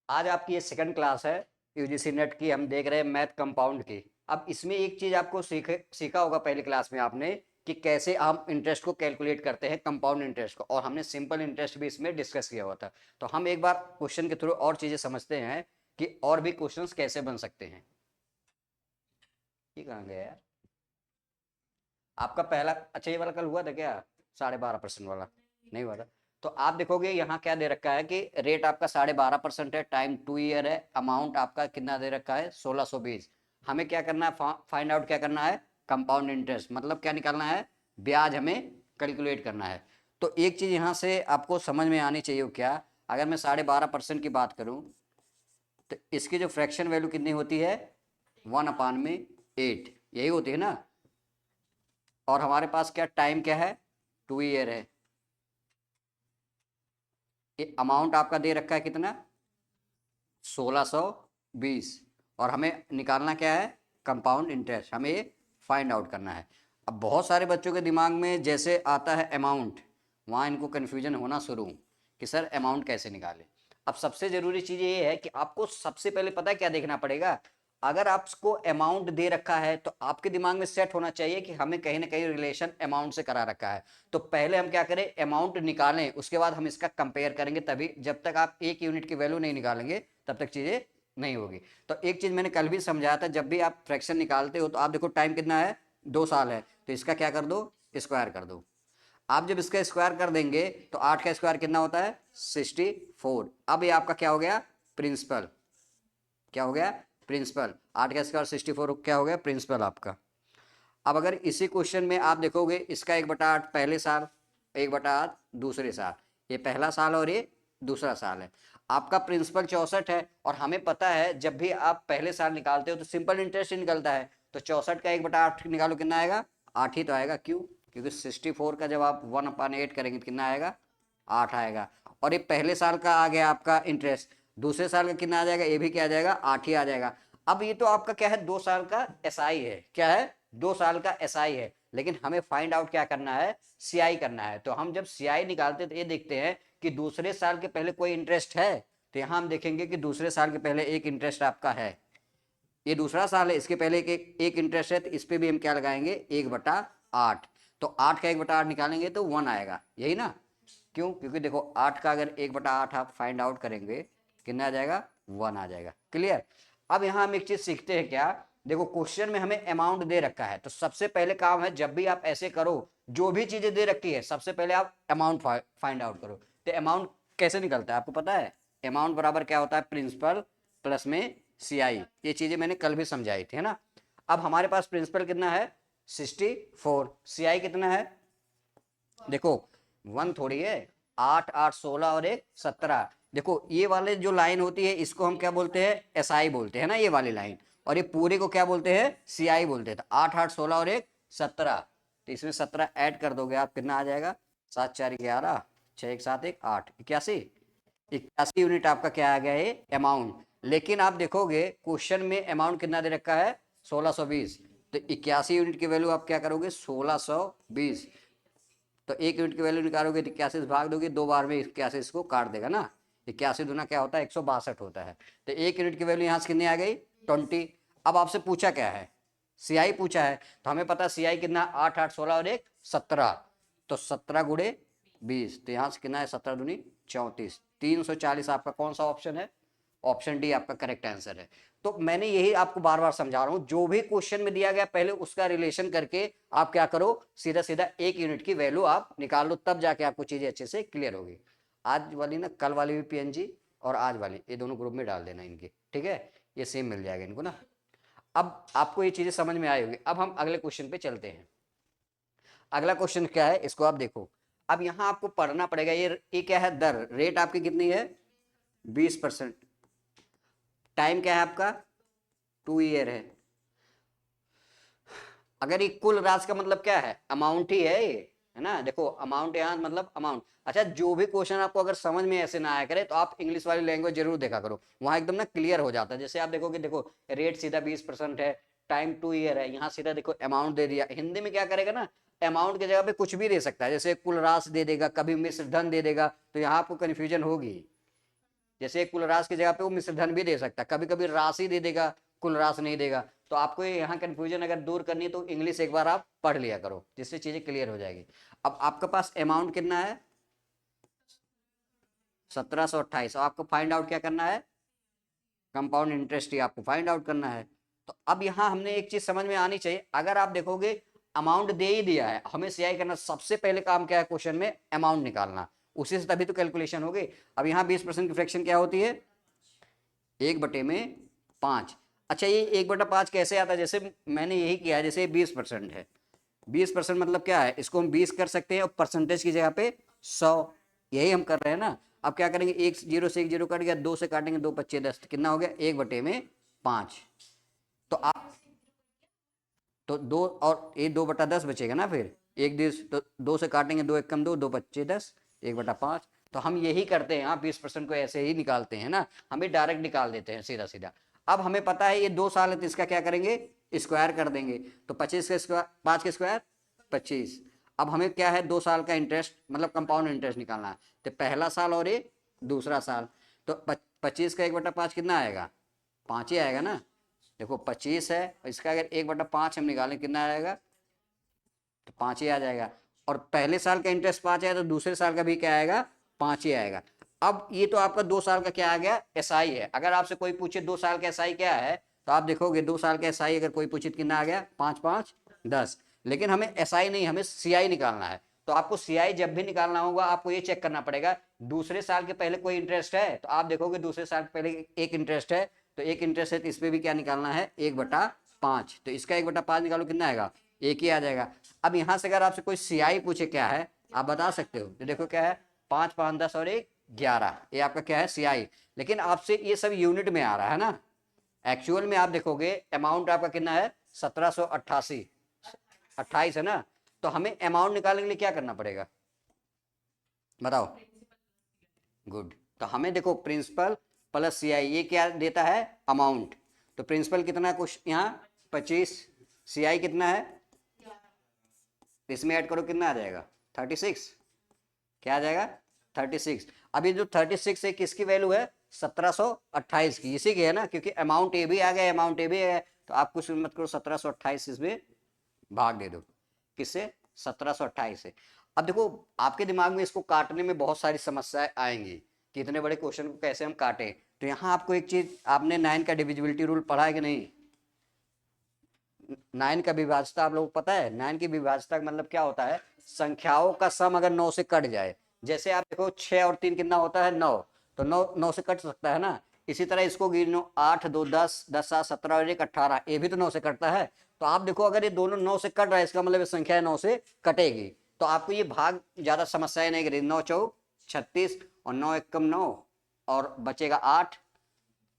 आज आपकी ये सेकंड क्लास है यूजीसी नेट की। हम देख रहे हैं मैथ कंपाउंड की। अब इसमें एक चीज आपको सीखा होगा पहली क्लास में आपने कि कैसे हम इंटरेस्ट को कैलकुलेट करते हैं, कंपाउंड इंटरेस्ट को, और हमने सिंपल इंटरेस्ट भी इसमें डिस्कस किया हुआ था। तो हम एक बार क्वेश्चन के थ्रू और चीजें समझते हैं कि और भी क्वेश्चंस कैसे बन सकते हैं। ये कहाँ गया यार? आपका पहला, अच्छा ये वाला कल हुआ था क्या? 12.5% वाला नहीं हुआ था। तो आप देखोगे यहाँ क्या दे रखा है कि रेट आपका 12.5% है, टाइम 2 ईयर है, अमाउंट आपका कितना दे रखा है 1620। हमें क्या करना है, फाइंड आउट क्या करना है, कंपाउंड इंटरेस्ट, मतलब क्या निकालना है, ब्याज हमें कैलकुलेट करना है। तो एक चीज यहाँ से आपको समझ में आनी चाहिए क्या, अगर मैं 12.5% की बात करूं तो इसकी जो फ्रैक्शन वैल्यू कितनी होती है, 1/8 यही होती है ना। और हमारे पास क्या टाइम क्या है, 2 ईयर है। ये अमाउंट आपका दे रखा है कितना, 1620। और हमें निकालना क्या है, कंपाउंड इंटरेस्ट, हमें ये फाइंड आउट करना है। अब बहुत सारे बच्चों के दिमाग में जैसे आता है अमाउंट, वहाँ इनको कन्फ्यूजन होना शुरू कि सर अमाउंट कैसे निकालें। अब सबसे ज़रूरी चीज़ ये है कि आपको सबसे पहले पता है क्या देखना पड़ेगा। अगर आपको अमाउंट दे रखा है तो आपके दिमाग में सेट होना चाहिए कि हमें कहीं ना कहीं रिलेशन अमाउंट से करा रखा है। तो पहले हम क्या करें, अमाउंट निकालें, उसके बाद हम इसका कंपेयर करेंगे। तभी, जब तक आप एक यूनिट की वैल्यू नहीं निकालेंगे तब तक चीज़ें नहीं होगी। तो एक चीज़ मैंने कल भी समझाया था, जब भी आप फ्रैक्शन निकालते हो तो आप देखो टाइम कितना है, 2 साल है, तो इसका क्या कर दो, स्क्वायर कर दो। आप जब इसका स्क्वायर कर देंगे तो 8 का स्क्वायर कितना होता है, 64। अब ये आपका क्या हो गया, प्रिंसिपल। क्या हो गया, प्रिंसिपल। 8 का स्क्वायर 64 क्या हो गया, प्रिंसिपल आपका। अब अगर इसी क्वेश्चन में आप देखोगे, इसका 1/8 पहले साल, 1/8 दूसरे साल, ये पहला साल और ये दूसरा साल है। आपका प्रिंसिपल 64 है, और हमें पता है जब भी आप पहले साल निकालते हो तो सिंपल इंटरेस्ट ही निकलता है। तो 64 का 1/8 निकालो, कितना आएगा, 8 ही तो आएगा। क्यों, क्योंकि 64 का जब आप 1/8 करेंगे तो कितना आएगा, 8 आएगा। और ये पहले साल का आ गया आपका इंटरेस्ट, दूसरे साल का कितना आ जाएगा, ये भी क्या आ जाएगा, 8 ही आ जाएगा। अब ये तो आपका क्या है, 2 साल का एसआई है। क्या है, 2 साल का एसआई है। लेकिन हमें फाइंड आउट क्या करना है, सीआई करना है। तो हम जब सीआई निकालते तो ये देखते हैं कि दूसरे साल के पहले कोई इंटरेस्ट है। तो यहां हम देखेंगे कि दूसरे साल के पहले एक इंटरेस्ट आपका है, ये दूसरा साल है, इसके पहले एक इंटरेस्ट है, तो इस पर भी हम क्या लगाएंगे, 1/8। तो 8 का 1/8 निकालेंगे तो 1 आएगा, यही ना। क्यों, क्योंकि देखो 8 का अगर 1/8 आप फाइंड आउट करेंगे कितना आ जाएगा, 1 आ जाएगा। क्लियर। अब यहाँ हम एक चीज सीखते हैं क्या, देखो क्वेश्चन में हमें अमाउंट दे रखा है, तो सबसे पहले काम है जब भी आप ऐसे करो, जो भी चीजें दे रखी है सबसे पहले आप अमाउंट फाइंड आउट करो। तो अमाउंट कैसे निकलता है आपको पता है, अमाउंट बराबर क्या होता है, प्रिंसिपल प्लस में सीआई। ये चीजें मैंने कल भी समझाई थी, है ना। अब हमारे पास प्रिंसिपल कितना है, 64, सीआई कितना है, देखो 1 थोड़ी है, 8 8 16 और 1 17। देखो ये वाले जो लाइन होती है इसको हम क्या बोलते हैं, एसआई बोलते हैं ना, ये वाली लाइन। और ये पूरे को क्या बोलते हैं, सीआई बोलते हैं। तो 8 8 16 और 1 17, तो इसमें 17 ऐड कर दोगे आप, कितना आ जाएगा, 7 4 11, 6 1 7 1 8, 81। 81 यूनिट आपका क्या आ गया है, अमाउंट। लेकिन आप देखोगे क्वेश्चन में अमाउंट कितना दे रखा है, 1620। तो 81 यूनिट की वैल्यू आप क्या करोगे, 1620। तो एक यूनिट की वैल्यू निकालोगे तो 81 से भाग दोगे, 2 बार में 81 इसको काट देगा ना। 81 दूना क्या होता है, 162 होता है। तो एक यूनिट की वैल्यू यहाँ से कितनी आ गई, 20। अब आपसे पूछा क्या है, सीआई पूछा है। तो हमें पता सीआई कितना, 8 8 16 और 1 17। तो 17 गुणे 20, तो यहाँ से कितना है, 17 दूनी 34, 340 आपका कौन सा ऑप्शन है, ऑप्शन डी आपका करेक्ट आंसर है। तो मैंने यही आपको बार बार समझा रहा हूं, जो भी क्वेश्चन में दिया गया पहले उसका रिलेशन करके आप क्या करो, सीधा सीधा एक यूनिट की वैल्यू आप निकाल लो, तब जाके आपको चीजें अच्छे से क्लियर होगी। आज वाली ना, कल वाली भी पीएनजी और आज वाली, ये दोनों ग्रुप में डाल देना इनके, ठीक है, ये सेम मिल जाएगा इनको ना। अब आपको ये चीजें समझ में आई होगी। अब हम अगले क्वेश्चन पे चलते हैं। अगला क्वेश्चन क्या है, इसको आप देखो। अब यहां आपको पढ़ना पड़ेगा, ये क्या है, दर, रेट आपकी कितनी है, 20%। टाइम क्या है आपका, 2 ईयर है। अगर ये कुल राशि का मतलब क्या है, अमाउंट ही है ये, है ना। देखो अमाउंट यहाँ मतलब अमाउंट। अच्छा, जो भी क्वेश्चन आपको अगर समझ में ऐसे ना आया करे तो आप इंग्लिश वाली लैंग्वेज जरूर देखा करो, वहां एकदम ना क्लियर हो जाता है। जैसे आप देखोगे, देखो रेट सीधा 20% है, टाइम 2 ईयर है, यहाँ सीधा देखो अमाउंट दे दिया। हिंदी में क्या करेगा ना, अमाउंट की जगह पे कुछ भी दे सकता है, जैसे कुल राशि दे देगा, कभी मिश्र धन दे देगा, तो यहाँ आपको कंफ्यूजन होगी। जैसे कुल राशि की जगह पे वो मिश्र धन भी दे सकता है, कभी कभी राशि दे देगा, कुल राशि नहीं देगा। तो आपको यहाँ कंफ्यूजन अगर दूर करनी है तो इंग्लिश एक बार आप पढ़ लिया करो, जिससे चीजें क्लियर हो जाएगी। अब आपके पास अमाउंट कितना है, 1728। आपको फाइंड आउट क्या करना है, कंपाउंड इंटरेस्ट ही आपको फाइंड आउट करना है। तो अब यहाँ हमने एक चीज समझ में आनी चाहिए, अगर आप देखोगे अमाउंट दे ही दिया है, हमें सीआई करना, सबसे पहले काम क्या है क्वेश्चन में, अमाउंट निकालना, उसी से तभी तो कैलकुलेशन होगी। अब यहाँ 20% की फ्रैक्शन क्या होती है, 1/5। अच्छा ये 1/5 कैसे आता है, जैसे मैंने यही किया है, जैसे 20% है, 20% मतलब क्या है, इसको हम 20 कर सकते हैं और परसेंटेज की जगह पे 100, यही हम कर रहे हैं ना। अब क्या करेंगे, एक जीरो से एक जीरो कट गया, 2 से काटेंगे 2 25 10, कितना हो गया, 1/5। तो आप तो 2 और ये 2/10 बचेगा ना, फिर एक दिस तो 2 से काटेंगे, 2 एक कम 2, 2 25 10, 1/5। तो हम यही करते हैं, 20% को ऐसे ही निकालते हैं ना, हमें डायरेक्ट निकाल देते हैं सीधा सीधा। अब हमें पता है ये 2 साल है, तो इसका क्या करेंगे, स्क्वायर कर देंगे। तो 25 का स्क्वायर, 5 का स्क्वायर 25। अब हमें क्या है, 2 साल का इंटरेस्ट मतलब कंपाउंड इंटरेस्ट निकालना है, तो पहला साल और ये दूसरा साल। तो 25 का 1/5 कितना आएगा, 5 ही आएगा ना। देखो 25 है, इसका अगर 1/5 हम निकालें कितना आएगा, तो 5 ही आ जाएगा। और पहले साल का इंटरेस्ट 5 है, तो दूसरे साल का भी क्या आएगा, 5 ही आएगा। अब ये तो आपका 2 साल का क्या आ गया, एसआई है। अगर आपसे कोई पूछे 2 साल का एसआई क्या है, तो आप देखोगे 2 साल का एसआई अगर कोई पूछे कितना आ गया, 5 5 10। लेकिन हमें एसआई नहीं, हमें सीआई निकालना है। तो आपको सीआई जब भी निकालना होगा, आपको ये चेक करना पड़ेगा दूसरे साल के पहले कोई इंटरेस्ट है, तो आप देखोगे दूसरे साल के पहले एक इंटरेस्ट है, तो एक इंटरेस्ट है, तो इस पर भी क्या निकालना है, 1/5। तो इसका 1/5 निकालो, कितना आएगा, एक ही आ जाएगा। अब यहां से अगर आपसे कोई सीआई पूछे क्या है, आप बता सकते हो, तो देखो क्या है, 5 5 10 और 1 11, ये आपका क्या है, सीआई। लेकिन आपसे ये सब यूनिट में आ रहा है ना, एक्चुअल में आप देखोगे अमाउंट आपका कितना है, 1788, 28 है ना। तो हमें अमाउंट निकालने के लिए क्या करना पड़ेगा, बताओ। गुड। तो हमें देखो प्रिंसिपल प्लस सीआई, ये क्या देता है, अमाउंट। तो प्रिंसिपल कितना है कुछ यहाँ, 25, सीआई कितना है, इसमें ऐड करो कितना आ जाएगा, 36। क्या आ जाएगा, 36। अभी जो 36 है किसकी वैल्यू है, 1728 की, इसी की है ना, क्योंकि अमाउंट ए भी आ गया, अमाउंट ए भी है, तो आप कुछ मत करो, 1728 इसमें भाग दे दो, किससे, 1728 से। अब देखो आपके दिमाग में इसको काटने में बहुत सारी समस्याएं आएंगी कि इतने बड़े क्वेश्चन को कैसे हम काटें। तो यहाँ आपको एक चीज, आपने 9 का डिविजिबिलिटी रूल पढ़ा है कि नहीं, 9 का विभाज्यता आप लोग पता है, 9 की विभाज्यता का मतलब क्या होता है, संख्याओं का सम अगर 9 से कट जाए। जैसे आप देखो 6 और 3 कितना होता है, 9, तो 9 9 से कट सकता है ना। इसी तरह इसको गिनो, 8 2 10, 10 7 17 और 1 18, ये भी तो 9 से कटता है। तो आप देखो अगर ये दोनों 9 से कट रहा है, इसका मतलब ये संख्या 9 से कटेगी। तो आपको ये भाग ज्यादा समस्याएं नहीं करेगी, 9 चौक 36 और 9 एकम 9 और बचेगा 8,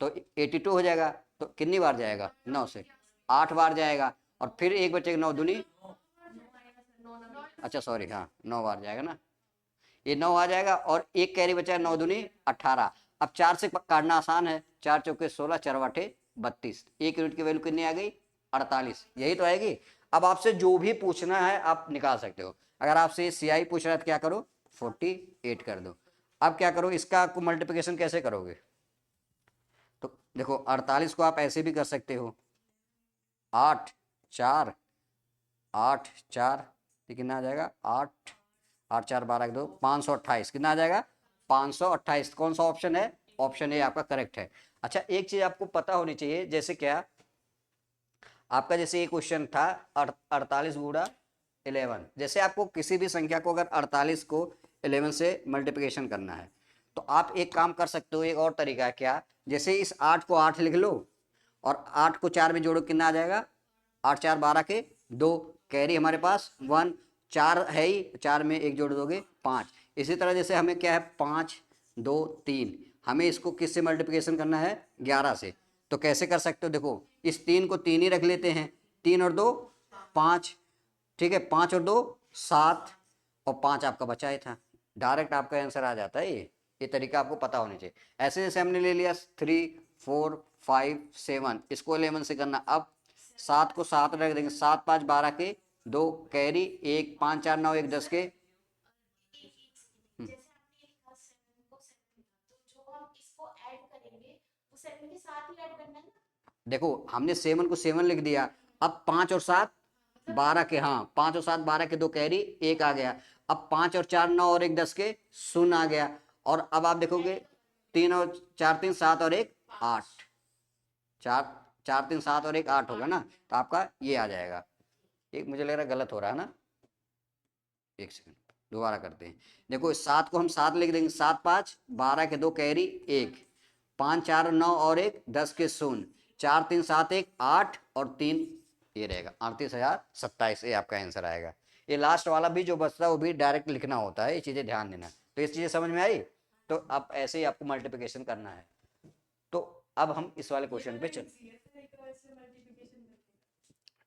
तो 82 हो जाएगा। तो कितनी बार जाएगा, 9 से 8 बार जाएगा, और फिर एक बचेगा 9 दूनी, अच्छा सॉरी, हाँ 9 बार जाएगा ना, ये 9 आ जाएगा, और एक कैरी बचा है, 9 दूनी 18। अब 4 से काटना आसान है, 4 चौके 16, 4 8 32, एक यूनिट की वैल्यू कितनी आ गई, 48, यही तो आएगी। अब आपसे जो भी पूछना है आप निकाल सकते हो। अगर आपसे सीआई पूछ रहा है तो क्या करो, 48 कर दो। अब क्या करो, इसका आपको मल्टीप्लिकेशन कैसे करोगे, तो देखो 48 को आप ऐसे भी कर सकते हो, 8 4, 8 4, ये कितना आ जाएगा, 8 8 4 12 2, 528, कितना आ जाएगा, 528। कौन सा ऑप्शन है, ऑप्शन ए आपका करेक्ट है। अच्छा एक चीज आपको पता होनी चाहिए, जैसे क्या आपका, जैसे ये क्वेश्चन था 48 × 11, जैसे आपको किसी भी संख्या को अगर 48 को 11 से मल्टीप्लिकेशन करना है, तो आप एक काम कर सकते हो, एक और तरीका है क्या, जैसे इस 8 को 8 लिख लो, और 8 को 4 में जोड़ो, कितना आ जाएगा, 8 4 12 के 2, कैरी हमारे पास 1, 4 है ही, 4 में एक जोड़ दोगे 5। इसी तरह जैसे हमें क्या है, 5 2 3, हमें इसको किससे मल्टीप्लिकेशन करना है, 11 से। तो कैसे कर सकते हो, देखो इस 3 को 3 ही रख लेते हैं, 3 और 2 5, ठीक है, 5 और 2 7, और 5 आपका बचा ही था, डायरेक्ट आपका आंसर आ जाता है। ये तरीका आपको पता होना चाहिए। ऐसे जैसे हमने ले लिया 3 4 5 7, इसको 11 से करना। अब 7 को 7 रख देंगे, 7 5 12 के 2, कैरी 1, 5 4 9 1 10 के, देखो हमने 7 को 7 लिख दिया, अब 5 और 7 12 के, हाँ 5 और 7 12 के, 2 कैरी 1 आ गया। अब 5 और 4 9 और 1 10 के 0 आ गया। और अब आप देखोगे 3 और 4 3 7 और 1 8, 4 3 7 और 1 8 होगा ना, तो आपका ये आ जाएगा। एक मुझे लग रहा है गलत हो रहा है ना, एक सेकंड दोबारा करते हैं। देखो 7 को हम 7 लिख देंगे, 7 5 12 के 2 कैरी 1, 5 4 9 और 1 10 के 0, 4 3 7 1 8 और 3 ये रहेगा 38,027, ये आपका आंसर आएगा। ये लास्ट वाला भी जो बचता है वो भी डायरेक्ट लिखना होता है, ये चीजें ध्यान देना। तो ये चीजें समझ में आई। तो अब ऐसे ही आपको मल्टीप्लिकेशन करना है। तो अब हम इस वाले क्वेश्चन पे चल,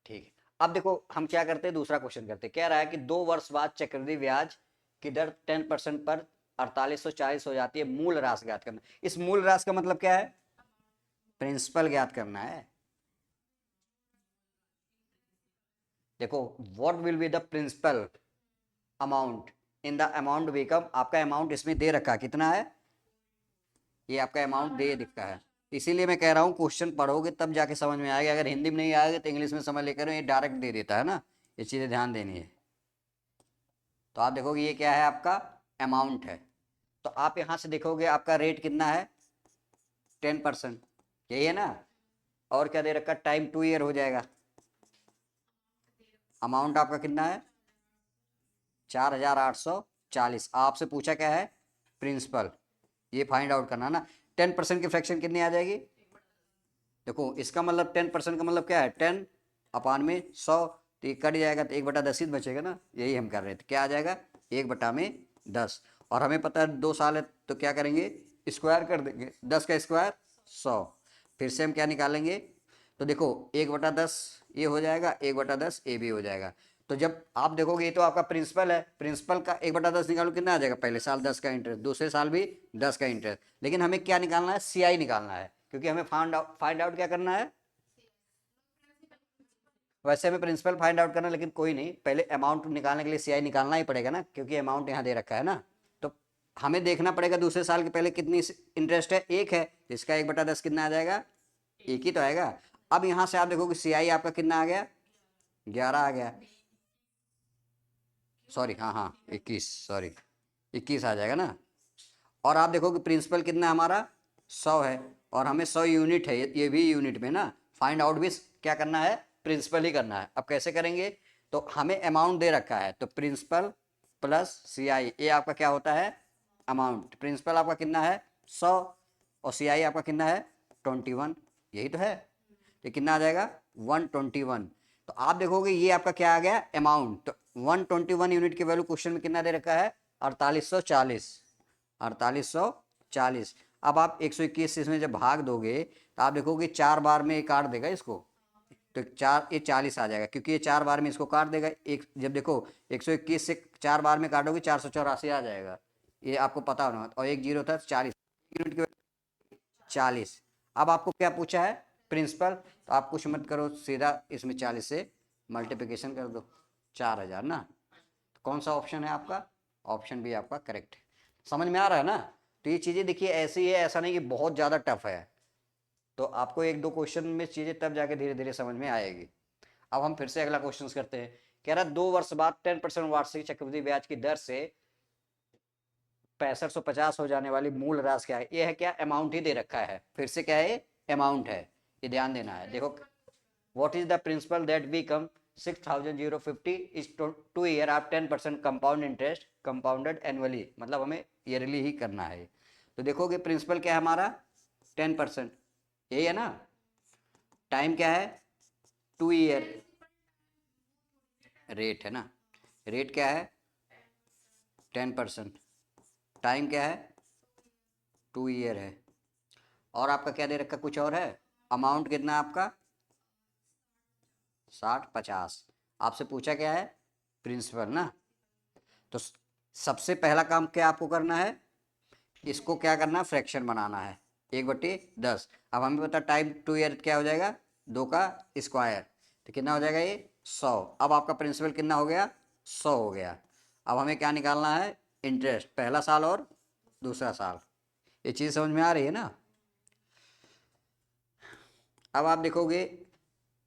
ठीक है। अब देखो हम क्या करते हैं, दूसरा क्वेश्चन करते हैं। कह रहा है कि 2 वर्ष बाद चक्रवृद्धि ब्याज की दर 10% पर 4840 हो जाती है, मूल राशि ज्ञात करना। इस मूल राशि का मतलब क्या है, प्रिंसिपल ज्ञात करना है। देखो what will be the principal amount in the amount become, आपका अमाउंट इसमें दे रखा है कितना है, ये आपका अमाउंट दे दिखता है। इसीलिए मैं कह रहा हूँ क्वेश्चन पढ़ोगे तब जाके समझ में आएगा, अगर हिंदी में नहीं आएगा तो इंग्लिश में समझ लेकर ये डायरेक्ट दे देता है ना, ये चीज़ें ध्यान देनी है। तो आप देखोगे ये क्या है, आपका अमाउंट है। तो आप यहाँ से देखोगे आपका रेट कितना है, 10%, यही है ना। और क्या दे रखा, टाइम 2 ईयर हो जाएगा। अमाउंट आपका कितना है 4840। आपसे पूछा क्या है, प्रिंसिपल, ये फाइंड आउट करना ना। 10% की फ्रैक्शन कितनी आ जाएगी, देखो इसका मतलब 10% का मतलब क्या है, 10 अपान में 100, तो ये कट जाएगा तो 1/10 ही बचेगा ना, यही हम कर रहे थे। क्या आ जाएगा 1/10। और हमें पता है 2 साल है तो क्या करेंगे, स्क्वायर कर देंगे, 10 का स्क्वायर 100। फिर से हम क्या निकालेंगे, तो देखो 1/10 ये हो जाएगा, 1/10 ये भी हो जाएगा। तो जब आप देखोगे ये तो आपका प्रिंसिपल है, प्रिंसिपल का 1/10 निकालो कितना आ जाएगा, पहले साल 10 का इंटरेस्ट, दूसरे साल भी 10 का इंटरेस्ट। लेकिन हमें क्या निकालना है, सीआई निकालना है, क्योंकि हमें फाइंड आउट क्या करना है, वैसे हमें प्रिंसिपल फाइंड आउट करना, लेकिन कोई नहीं, पहले अमाउंट निकालने के लिए सीआई निकालना ही पड़ेगा ना, क्योंकि अमाउंट यहाँ दे रखा है ना। तो हमें देखना पड़ेगा दूसरे साल के पहले कितनी इंटरेस्ट है, 1 है, इसका 1/10 कितना आ जाएगा, 1 ही तो आएगा। अब यहाँ से आप देखोगे सीआई आपका कितना आ गया, 11 आ गया, सॉरी हाँ हाँ 21, सॉरी 21 आ जाएगा ना। और आप देखोगे प्रिंसिपल कितना है हमारा, 100 है, और हमें 100 यूनिट है, ये भी यूनिट में ना। फाइंड आउट भी क्या करना है, प्रिंसिपल ही करना है। अब कैसे करेंगे, तो हमें अमाउंट दे रखा है, तो प्रिंसिपल प्लस सीआई, ये आपका क्या होता है, अमाउंट। प्रिंसिपल आपका कितना है 100, और सीआई आपका कितना है 21, यही तो है। तो कितना आ जाएगा 121। तो आप देखोगे ये आपका क्या आ गया, अमाउंट। तो 121 यूनिट की वैल्यू क्वेश्चन में कितना दे रखा है, 4840, 4840। अब आप 121 से इसमें जब भाग दोगे तो आप देखोगे 4 बार में काट देगा इसको, तो 4 ये 40 आ जाएगा, क्योंकि ये 4 बार में इसको काट देगा। एक जब देखो 121 से 4 बार में काटोगे 484 आ जाएगा, ये आपको पता होना। और एक जीरो था 40 यूनिट की 40। अब आपको क्या पूछा है, प्रिंसिपल, तो आप कुछ मत करो, सीधा इसमें 40 से मल्टीप्लिकेशन कर दो, 4000 ना। तो कौन सा ऑप्शन है आपका, ऑप्शन बी आपका करेक्ट है। समझ में आ रहा है ना। तो ये चीज़ें देखिए ऐसी है, ऐसा नहीं कि बहुत ज़्यादा टफ है। तो आपको 1-2 क्वेश्चन में चीज़ें तब जाके धीरे धीरे समझ में आएगी। अब हम फिर से अगला क्वेश्चन करते हैं। कह रहा है 2 वर्ष बाद 10% वार्षिक चक्रवृद्धि ब्याज की दर से 6550 हो जाने वाली मूल राशि क्या है, ये है क्या, अमाउंट ही दे रखा है। फिर से क्या है, अमाउंट है, ये ध्यान देना है। देखो what is the principal that we come 6050 is 2 year आप 10% कंपाउंड इंटरेस्ट कंपाउंडेड एनुअली, मतलब हमें ईयरली ही करना है। तो देखोगे प्रिंसिपल क्या है हमारा 10%, यही है ना। टाइम क्या है 2 ईयर, रेट है ना, रेट क्या है 10%, टाइम क्या है 2 ईयर है, और आपका क्या दे रखा, कुछ और है, अमाउंट कितना है आपका 6050। आपसे पूछा क्या है, प्रिंसिपल ना। तो सबसे पहला काम क्या आपको करना है, इसको क्या करना है, फ्रैक्शन बनाना है, 1/10। अब हमें पता टाइम 2 ईयर क्या हो जाएगा, 2 का स्क्वायर, तो कितना हो जाएगा ये 100। अब आपका प्रिंसिपल कितना हो गया 100 हो गया। अब हमें क्या निकालना है, इंटरेस्ट, पहला साल और दूसरा साल। ये चीज़ समझ में आ रही है ना। अब आप देखोगे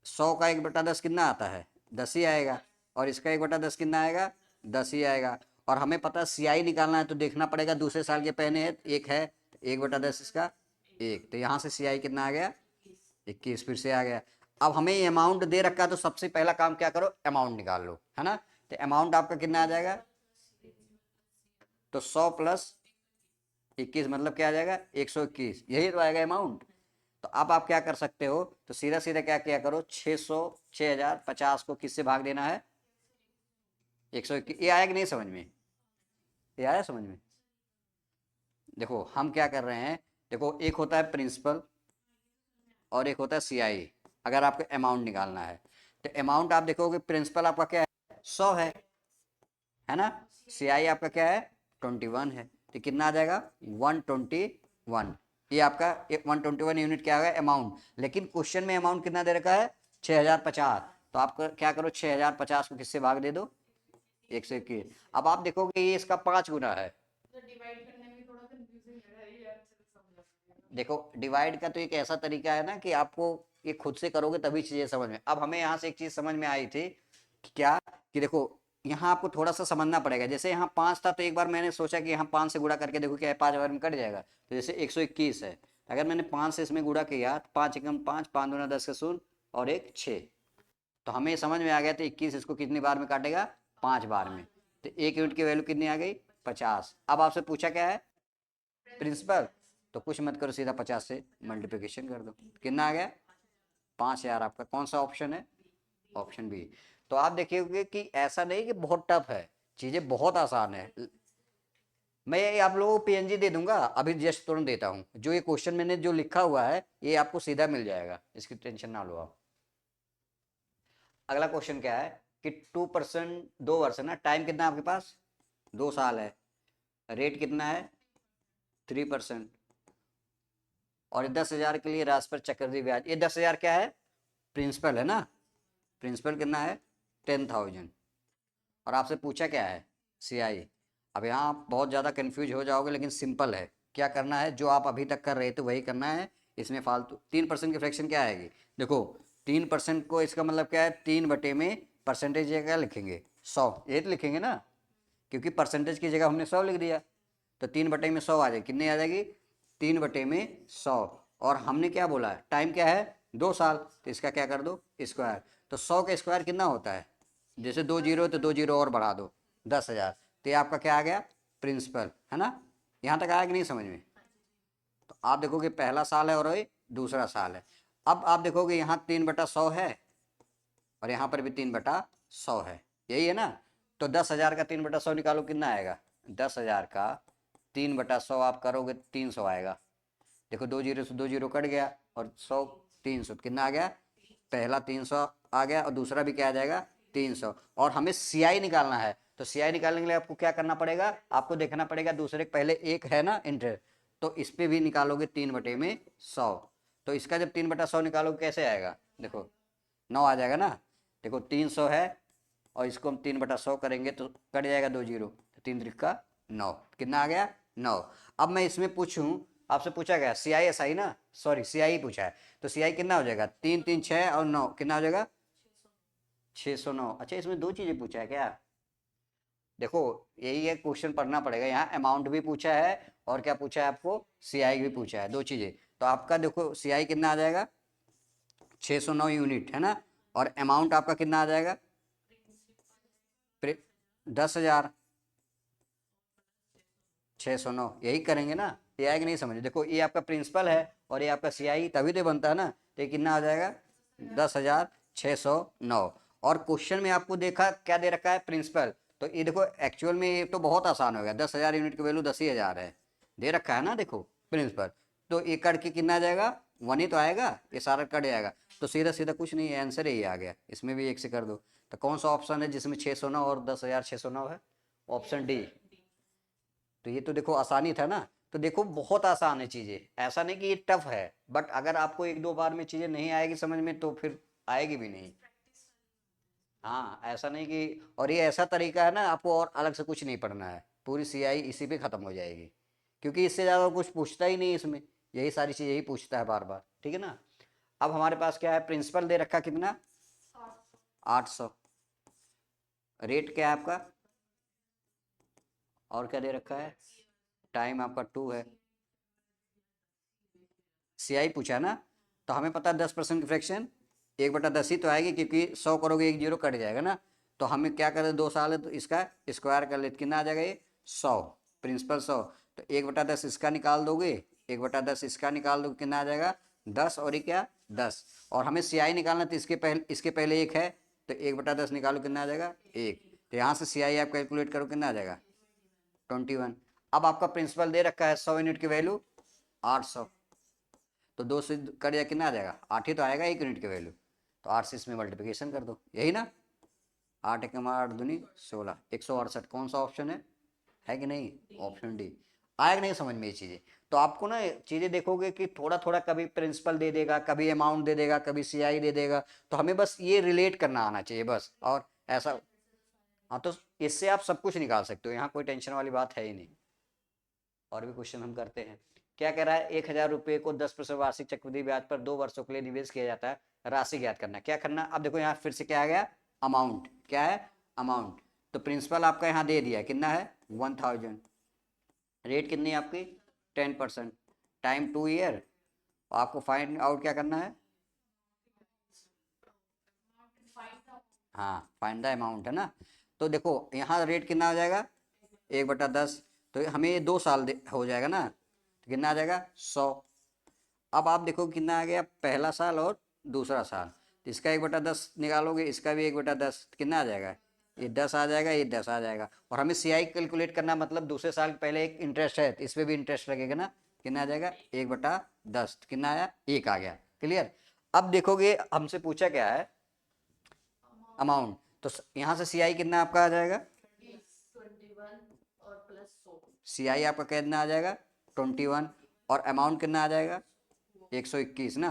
100 का 1/10 कितना आता है, 10 ही आएगा, और इसका 1/10 कितना आएगा, 10 ही आएगा। और हमें पता है सीआई निकालना है, तो देखना पड़ेगा दूसरे साल के पहले है, एक है, 1/10 इसका एक, तो यहाँ से सीआई कितना आ गया, 21 फिर से आ गया। अब हमें अमाउंट दे रखा है, तो सबसे पहला काम क्या करो, अमाउंट निकाल लो, है ना। तो अमाउंट आपका कितना आ जाएगा, तो 100 प्लस 21 मतलब क्या आ जाएगा, 121, यही तो आएगा अमाउंट। तो अब आप क्या कर सकते हो, तो सीधा सीधा क्या क्या करो, 6050 को किससे भाग देना है, 121। ये आया कि नहीं समझ में, ये आया समझ में। देखो हम क्या कर रहे हैं, देखो एक होता है प्रिंसिपल और एक होता है सीआई, अगर आपको अमाउंट निकालना है। तो अमाउंट आप देखोगे, प्रिंसिपल आपका क्या है, 100 है ना। सीआई आपका क्या है, 21 है, तो कितना आ जाएगा, 121। ये आपका 121 यूनिट क्या है, अमाउंट। लेकिन क्वेश्चन में अमाउंट कितना दे रखा है, 6050। तो आप क्या करो, 6050 को किससे भाग दे दो, 121। अब आप देखोगे ये इसका 5 गुना है। देखो डिवाइड का तो एक ऐसा तरीका है ना कि आपको ये खुद से करोगे तभी चीजें समझ में। अब हमें यहाँ से एक चीज समझ में आई थी कि क्या, कि देखो यहाँ आपको थोड़ा सा समझना पड़ेगा। जैसे यहाँ 5 था, तो एक बार मैंने सोचा कि यहाँ 5 से गुणा करके देखो क्या 5 बार में कट जाएगा। तो जैसे 121 है, अगर मैंने 5 से इसमें गुणा किया, 5 एकम 5, 5 दूना 10 का 0 और एक 6, तो हमें समझ में आ गया था 21 इसको कितनी बार में काटेगा, 5 बार में। तो एक यूनिट की वैल्यू कितनी आ गई, 50। अब आपसे पूछा क्या है, प्रिंसिपल, तो कुछ मत करो, सीधा 50 से मल्टीप्लिकेशन कर दो, कितना आ गया, 5000। आपका कौन सा ऑप्शन है, ऑप्शन बी। तो आप देखिए कि ऐसा नहीं कि बहुत टफ है, चीजें बहुत आसान है। मैं ये आप लोगों को पीएनजी दे दूंगा, अभी जस्ट तुरंत देता हूँ, जो ये क्वेश्चन मैंने जो लिखा हुआ है ये आपको सीधा मिल जाएगा, इसकी टेंशन ना लो आप। अगला क्वेश्चन क्या है कि 2%, 2 वर्ष है ना, टाइम कितना है आपके पास, 2 साल है, रेट कितना है, 3%, और 10,000 के लिए राशि पर चक्रवृद्धि ब्याज, ये 10,000 क्या है, प्रिंसिपल है ना, प्रिंसिपल कितना है, 10,000। और आपसे पूछा क्या है, सीआई। अब यहाँ आप बहुत ज़्यादा कंफ्यूज हो जाओगे, लेकिन सिंपल है, क्या करना है, जो आप अभी तक कर रहे थे वही करना है। इसमें फालतू 3% की फ्रैक्शन क्या आएगी, देखो 3% को इसका मतलब क्या है, 3 बटे में परसेंटेज क्या लिखेंगे, 100, ये तो लिखेंगे ना, क्योंकि परसेंटेज की जगह हमने 100 लिख दिया। तो 3 बटे में 100 आ जाएगी, कितनी आ जाएगी, 3 बटे में 100। और हमने क्या बोला है, टाइम क्या है, 2 साल, तो इसका क्या कर दो, स्क्वायर। तो 100 का स्क्वायर कितना होता है, जैसे 2 जीरो तो 2 जीरो और बढ़ा दो, 10,000। तो ये आपका क्या आ गया, प्रिंसिपल, है ना। यहाँ तक आया कि नहीं समझ में। तो आप देखोगे पहला साल है और ये दूसरा साल है। अब आप देखोगे यहाँ 3/100 है, और यहाँ पर भी 3/100 है, यही है ना। तो 10,000 का 3/100 निकालो, कितना आएगा, 10,000 का 3/100 आप करोगे, 300 आएगा। देखो 2 जीरो से 2 जीरो कट गया, और 100, 300, कितना आ गया, पहला 300 आ गया, और दूसरा भी क्या आ जाएगा, 300। और हमें सीआई निकालना है, तो सीआई निकालने के लिए आपको क्या करना पड़ेगा, आपको देखना पड़ेगा दूसरे के पहले एक है ना इंटरेस्ट, तो इस पे भी निकालोगे 3/100। तो इसका जब 3/100 निकालोगे कैसे आएगा, देखो 9 आ जाएगा ना। देखो 300 है, और इसको हम 3/100 करेंगे तो कट जाएगा 2 जीरो, तो 3 त्रिक का 9, कितना आ गया, 9। अब मैं इसमें पूछूं, आपसे पूछा गया सीआई एसआई ना, सॉरी सीआई पूछा है, तो सीआई कितना हो जाएगा, 3 3 6 और 9, कितना हो जाएगा, 609। अच्छा इसमें दो चीजें पूछा है क्या, देखो यही है, क्वेश्चन पढ़ना पड़ेगा, यहाँ अमाउंट भी पूछा है और क्या पूछा है आपको, सीआई भी पूछा है, दो चीजें। तो आपका देखो सीआई कितना आ जाएगा, 609 यूनिट, है ना। और अमाउंट आपका कितना आ जाएगा, 10,000, 609, यही करेंगे ना। ये आएगा नहीं समझ, देखो ये आपका प्रिंसिपल है और ये आपका सीआई, तभी तो बनता है ना। तो ये कितना आ जाएगा, 10,609। और क्वेश्चन में आपको देखा क्या दे रखा है, प्रिंसिपल। तो ये देखो एक्चुअल में ये तो बहुत आसान हो गया, 10,000 यूनिट की वैल्यू 10,000 है, दे रखा है ना, देखो प्रिंसिपल। तो ये कट के कितना आ जाएगा, 1 ही तो आएगा, ये सारा कट जाएगा। तो सीधा सीधा कुछ नहीं है, आंसर यही आ गया, इसमें भी 1 से कर दो। तो कौन सा ऑप्शन है जिसमें 609 और 10,609 है, ऑप्शन डी। तो ये तो देखो आसानी था ना। तो देखो बहुत आसान है चीजें, ऐसा नहीं कि ये टफ है, बट अगर आपको एक दो बार में चीजें नहीं आएगी समझ में तो फिर आएगी भी नहीं। हाँ ऐसा नहीं कि, और ये ऐसा तरीका है ना, आपको और अलग से कुछ नहीं पढ़ना है, पूरी सीआई इसी पे खत्म हो जाएगी, क्योंकि इससे ज्यादा कुछ पूछता ही नहीं इसमें, यही सारी चीजें यही पूछता है बार बार, ठीक है ना। अब हमारे पास क्या है, प्रिंसिपल दे रखा कितना, 800। रेट क्या है आपका, और क्या दे रखा है, टाइम आपका 2 है। सीआई पूछा ना, तो हमें पता है 10% की फ्रैक्शन 1/10 ही तो आएगी, क्योंकि 100 करोगे 1 जीरो कट जाएगा ना। तो हमें क्या करें, 2 साल है तो इसका स्क्वायर कर लेते, कितना आ जाएगा ये 100, प्रिंसिपल 100। तो 1/10 इसका निकाल दोगे, 1/10 इसका निकाल दोगे, कितना आ जाएगा 10, और ये क्या 10। और हमें सीआई निकालना, तो इसके पहले 1 है, तो 1/10 निकालो, कितना आ जाएगा 1। तो यहाँ से सीआई आप कैलकुलेट करो, कितना आ जाएगा 21। अब आपका प्रिंसिपल दे रखा है 100 यूनिट की वैल्यू 800, तो 2 से कट जाए, कितना आ जाएगा 8 ही तो आएगा 1 यूनिट की वैल्यू। तो 8 से इसमें मल्टीप्लिकेशन कर दो, यही ना, 8 एकम 8 दूनी 16, 168। कौन सा ऑप्शन है कि नहीं, ऑप्शन डी। आएगा नहीं समझ में ये चीज़ें। तो आपको ना चीज़ें देखोगे कि थोड़ा थोड़ा कभी प्रिंसिपल दे देगा, कभी अमाउंट दे देगा, कभी सीआई दे देगा, तो हमें बस ये रिलेट करना आना चाहिए बस, और ऐसा। हाँ, तो इससे आप सब कुछ निकाल सकते हो, यहाँ कोई टेंशन वाली बात है ही नहीं। और भी क्वेश्चन हम करते हैं। क्या कह रहा है, 1000 रुपये को 10% वार्षिक चक्रवृद्धि ब्याज पर 2 वर्षों के लिए निवेश किया जाता है, राशि ज्ञात करना। क्या करना, अब देखो यहाँ फिर से क्या आ गया, अमाउंट। क्या है, अमाउंट। तो प्रिंसिपल आपका यहाँ दे दिया, कितना है 1000। रेट कितनी है आपकी 10%, टाइम 2 ईयर। आपको फाइंड आउट क्या करना है, हाँ फाइंड द अमाउंट है ना। तो देखो यहाँ रेट कितना हो जाएगा 1/10, तो हमें ये 2 साल हो जाएगा ना, तो कितना आ जाएगा 100। अब आप देखो कितना आ गया, पहला साल और दूसरा साल, तो इसका 1/10 निकालोगे, इसका भी 1/10, कितना आ जाएगा, ये 10 आ जाएगा, ये 10 आ जाएगा। और हमें सीआई कैलकुलेट करना, मतलब दूसरे साल के पहले एक इंटरेस्ट है, तो इस पर भी इंटरेस्ट लगेगा ना, कितना आ जाएगा 1/10, कितना आया 1 आ गया। क्लियर। अब देखोगे हमसे पूछा क्या है, अमाउंट। तो यहाँ से सीआई कितना आपका आ जाएगा, सीआई आपका कितना आ जाएगा 21, और अमाउंट कितना आ जाएगा 121 ना।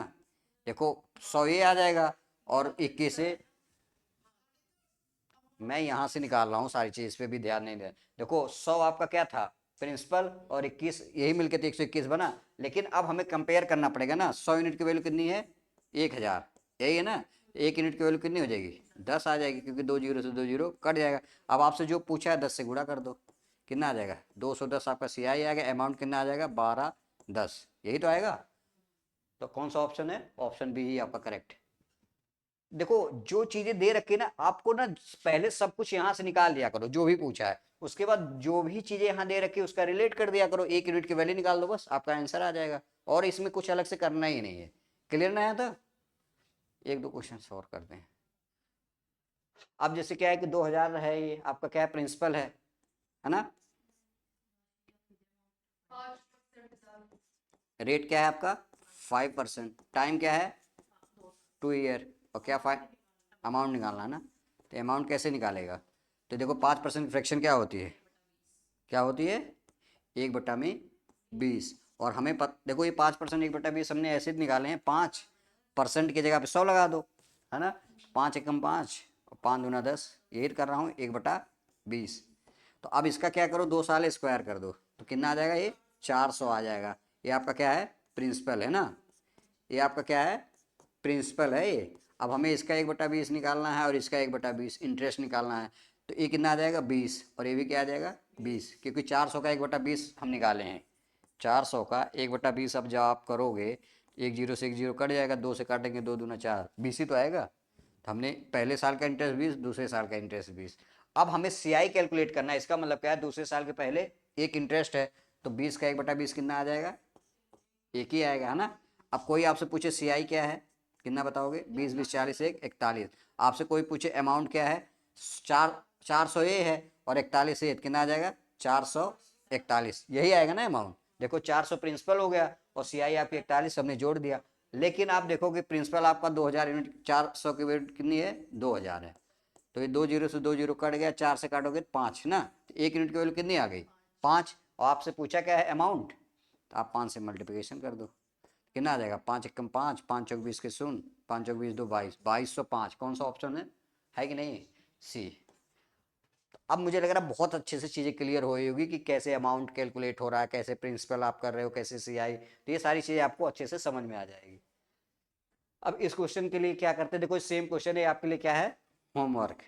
देखो 100 ये आ जाएगा, और 21 से मैं यहाँ से निकाल रहा हूँ सारी चीज़, इस पे भी ध्यान नहीं दे। देखो 100 आपका क्या था प्रिंसिपल, और 21 यही मिलके तो 121 बना। लेकिन अब हमें कंपेयर करना पड़ेगा ना, 100 यूनिट की वैल्यू कितनी है 1000, यही है ना। 1 यूनिट की वैल्यू कितनी हो जाएगी 10 आ जाएगी, क्योंकि 2 जीरो से 2 जीरो कट जाएगा। अब आपसे जो पूछा है 10 से गुणा कर दो, कितना आ जाएगा 210 आपका सीआई आ गया, अमाउंट कितना आ जाएगा 1210, यही तो आएगा। तो कौन सा ऑप्शन है, ऑप्शन बी ही आपका करेक्ट। देखो जो चीजें दे रखी ना, आपको ना पहले सब कुछ यहां से निकाल लिया करो जो भी पूछा है, उसके बाद जो भी चीजें यहाँ दे रखी है उसका रिलेट कर दिया करो, 1 यूनिट की वैल्यू निकाल दो, बस आपका आंसर आ जाएगा। और इसमें कुछ अलग से करना ही नहीं है। क्लियर ना आया था, एक दो क्वेश्चन और करते हैं। अब जैसे क्या है कि 2000 है, ये आपका क्या है प्रिंसिपल है ना। रेट क्या है आपका 5%, टाइम क्या है 2 ईयर, और क्या फाइ अमाउंट निकालना है ना। तो अमाउंट कैसे निकालेगा, तो देखो 5% फ्रैक्शन क्या होती है, क्या होती है 1/20। और हमें देखो ये 5%, 1/20 हमने ऐसे निकाले हैं, 5% की जगह पे 100 लगा दो, है ना। 5 एकम 5, और 5 दूना 10, यही कर रहा हूँ 1/20। तो अब इसका क्या करो, 2 साल स्क्वायर कर दो, तो कितना आ जाएगा ये 400 आ जाएगा। ये आपका क्या है प्रिंसिपल है ना, ये आपका क्या है प्रिंसिपल है ये। अब हमें इसका 1/20 निकालना है, और इसका 1/20 इंटरेस्ट निकालना है। तो ये कितना आ जाएगा 20, और ये भी क्या आ जाएगा 20, क्योंकि 400 का 1/20 हम निकाले हैं। 400 का 1/20 अब जब आप करोगे, 1 जीरो से 1 जीरो कट जाएगा, 2 से काटेंगे 2 दूना 4, 20 ही तो आएगा। तो हमने पहले साल का इंटरेस्ट 20, दूसरे साल का इंटरेस्ट 20। अब हमें सीआई कैलकुलेट करना है, इसका मतलब क्या है, दूसरे साल के पहले एक इंटरेस्ट है, तो 20 का 1/20 कितना आ जाएगा, एक ही आएगा, है ना। अब कोई आपसे पूछे सीआई क्या है, कितना बताओगे 20 20 40 1 41। आपसे कोई पूछे अमाउंट क्या है, 400 ये है, और 41 ये, कितना आ जाएगा 441, यही आएगा ना अमाउंट। देखो 400 प्रिंसिपल हो गया, और सीआई आपकी 41 हमने जोड़ दिया। लेकिन आप देखोगे प्रिंसिपल आपका 2000 यूनिट, 400 की यूनिट कितनी है 2000 है। तो ये 2 जीरो से 2 जीरो कट गया, 4 से काटोगे 5 ना, तो 1 यूनिट की वैल्यू कितनी आ गई 5। और आपसे पूछा क्या है अमाउंट, तो आप 5 से मल्टीप्लिकेशन कर दो, कितना आ जाएगा 5 एकम 5, 5 चौक 20 के शून्य, 5 चौक 20 2 22, 2205। कौन सा ऑप्शन है कि नहीं, सी। अब मुझे लग रहा है बहुत अच्छे से चीज़ें क्लियर हो होगी कि कैसे अमाउंट कैलकुलेट हो रहा है, कैसे प्रिंसिपल आप कर रहे हो, कैसे सीआई, तो ये सारी चीज़ें आपको अच्छे से समझ में आ जाएगी। अब इस क्वेश्चन के लिए क्या करते हैं, देखो सेम क्वेश्चन है आपके लिए, क्या है, होमवर्क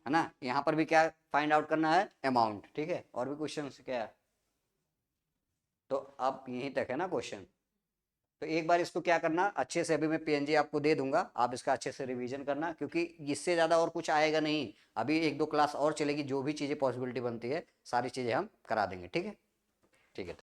है ना। यहाँ पर भी क्या फाइंड आउट करना है, अमाउंट, ठीक है। और भी क्वेश्चन क्या है, तो अब यहीं तक है ना क्वेश्चन। तो एक बार इसको क्या करना अच्छे से, अभी मैं पीएनजी आपको दे दूंगा, आप इसका अच्छे से रिवीजन करना, क्योंकि इससे ज़्यादा और कुछ आएगा नहीं। अभी एक दो क्लास और चलेगी, जो भी चीज़ें पॉसिबिलिटी बनती है सारी चीज़ें हम करा देंगे, ठीक है। ठीक है।